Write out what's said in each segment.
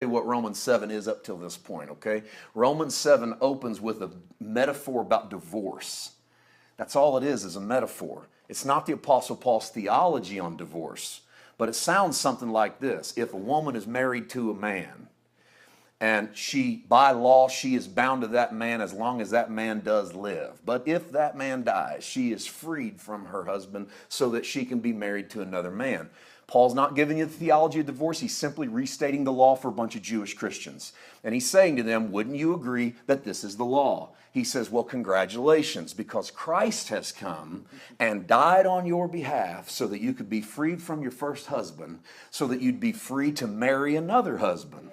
what Romans 7 is up till this point, okay? Romans 7 opens with a metaphor about divorce. That's all it is a metaphor. It's not the Apostle Paul's theology on divorce, but it sounds something like this. If a woman is married to a man, and by law, she is bound to that man as long as that man does live. But if that man dies, she is freed from her husband so that she can be married to another man. Paul's not giving you the theology of divorce. He's simply restating the law for a bunch of Jewish Christians. And he's saying to them, wouldn't you agree that this is the law? He says, well, congratulations, because Christ has come and died on your behalf so that you could be freed from your first husband, so that you'd be free to marry another husband.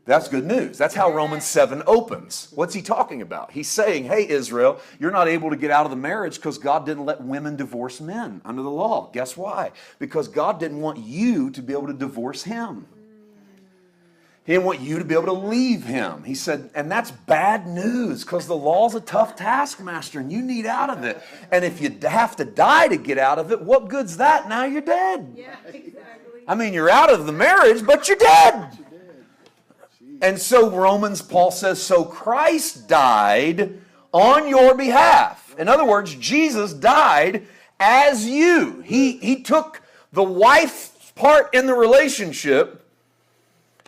That's good news. That's how Romans 7 opens. What's he talking about? He's saying, hey, Israel, you're not able to get out of the marriage because God didn't let women divorce men under the law. Guess why? Because God didn't want you to be able to divorce him. He didn't want you to be able to leave him. He said, and that's bad news because the law's a tough taskmaster and you need out of it. And if you have to die to get out of it, what good's that? Now you're dead. Yeah, exactly. I mean, you're out of the marriage, but you're dead. And so Paul says, so Christ died on your behalf. In other words, Jesus died as you. He took the wife's part in the relationship,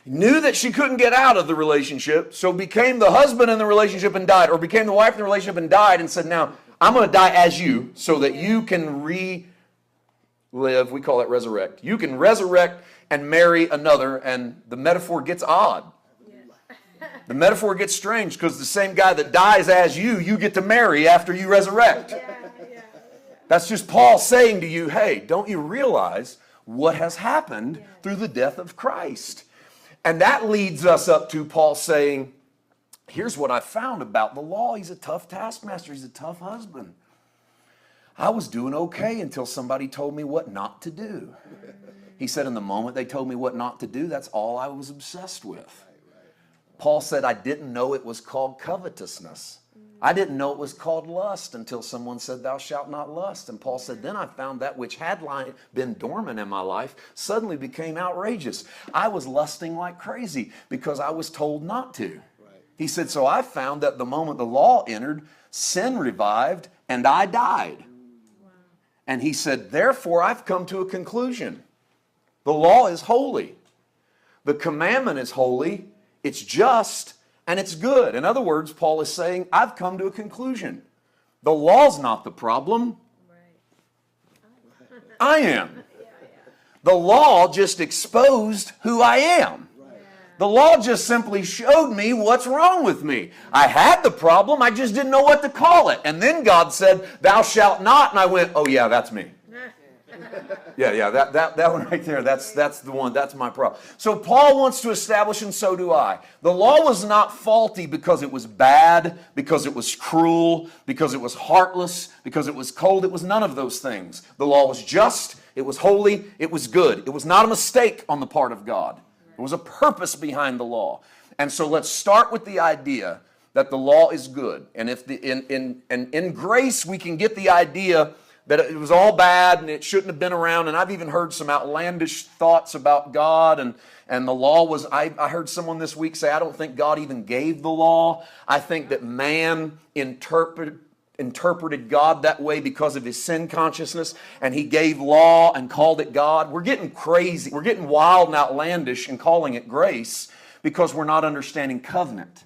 knew that she couldn't get out of the relationship, so became the husband in the relationship and died, or became the wife in the relationship and died and said, now, I'm going to die as you so that you can relive. We call that resurrect. You can resurrect and marry another, and the metaphor gets odd. The metaphor gets strange because the same guy that dies as you get to marry after you resurrect. That's just Paul saying to you, hey, don't you realize what has happened through the death of Christ? And that leads us up to Paul saying, here's what I found about the law. He's a tough taskmaster. He's a tough husband. I was doing okay until somebody told me what not to do. He said, in the moment they told me what not to do, that's all I was obsessed with. Paul said, I didn't know it was called covetousness. I didn't know it was called lust until someone said, thou shalt not lust. And Paul said, then I found that which had been dormant in my life suddenly became outrageous. I was lusting like crazy because I was told not to. He said, so I found that the moment the law entered, sin revived and I died. And he said, therefore I've come to a conclusion. The law is holy. The commandment is holy. It's just and it's good. In other words, Paul is saying, I've come to a conclusion. The law's not the problem. I am. The law just exposed who I am. The law just simply showed me what's wrong with me. I had the problem, I just didn't know what to call it. And then God said, thou shalt not. And I went, oh yeah, that's me. That one right there, that's the one, that's my problem. So Paul wants to establish, and so do I. The law was not faulty because it was bad, because it was cruel, because it was heartless, because it was cold. It was none of those things. The law was just, it was holy, it was good. It was not a mistake on the part of God. There was a purpose behind the law. And so let's start with the idea that the law is good. And if in grace we can get the idea that it was all bad and it shouldn't have been around. And I've even heard some outlandish thoughts about God and the law was, I heard someone this week say, I don't think God even gave the law. I think that man interpreted God that way because of his sin consciousness, and he gave law and called it God. We're getting crazy. We're getting wild and outlandish and calling it grace because we're not understanding covenant.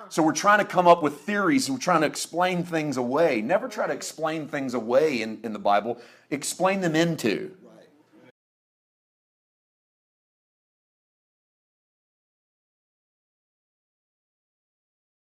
So we're trying to come up with theories and we're trying to explain things away. Never try to explain things away in the Bible. Explain them into.